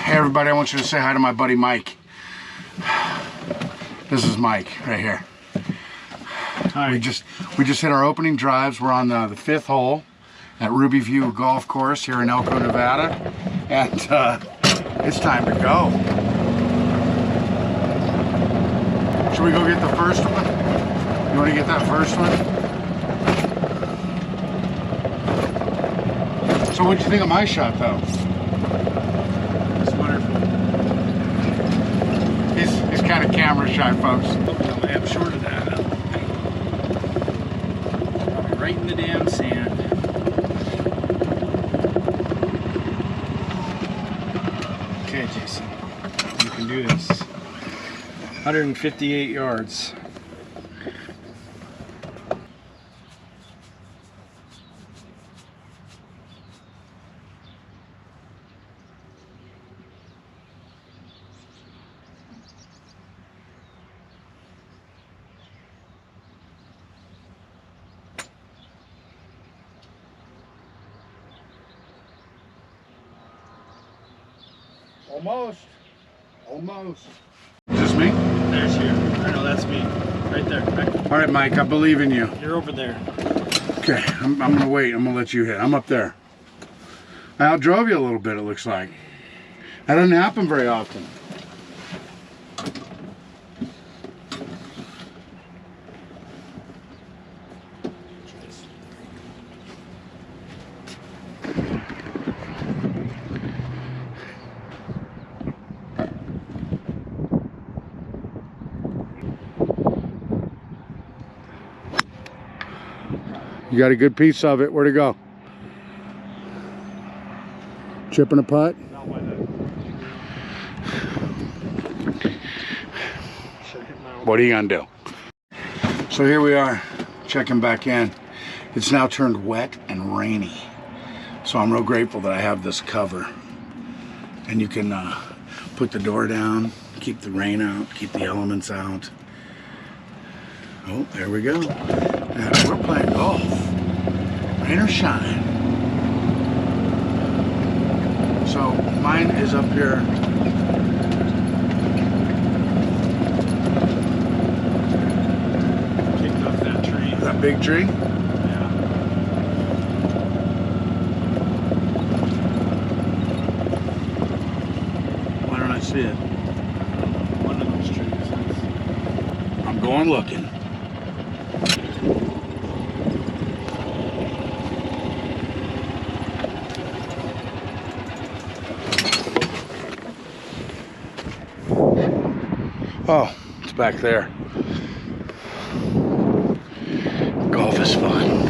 Hey everybody, I want you to say hi to my buddy Mike. This is Mike right here. Hi. We just hit our opening drives. We're on the fifth hole at Ruby View Golf Course here in Elko, Nevada, and it's time to go. Should we go get the first one? You want to get that first one? So what'd you think of my shot though? It's wonderful. He's kind of camera shy, folks. I am short of that. Probably right in the damn sand. Okay, Jason, you can do this. 158 yards. Almost. Is this me? There's you. I know that's me. Right there. Right. All right, Mike, I believe in you. You're over there. Okay, I'm gonna wait. I'm gonna let you hit. I'm up there. I outdrove you a little bit, it looks like. That doesn't happen very often. You got a good piece of it. Where'd it go? Chipping a putt? What are you gonna do? So here we are, checking back in. It's now turned wet and rainy. So I'm real grateful that I have this cover. And you can put the door down, keep the rain out, keep the elements out. Oh, there we go. Now we're playing golf. Rain or shine. So mine is up here. Kicked off that tree. That big tree? Yeah. Why don't I see it? One of those trees. I'm going looking. Oh, it's back there. Golf is fun.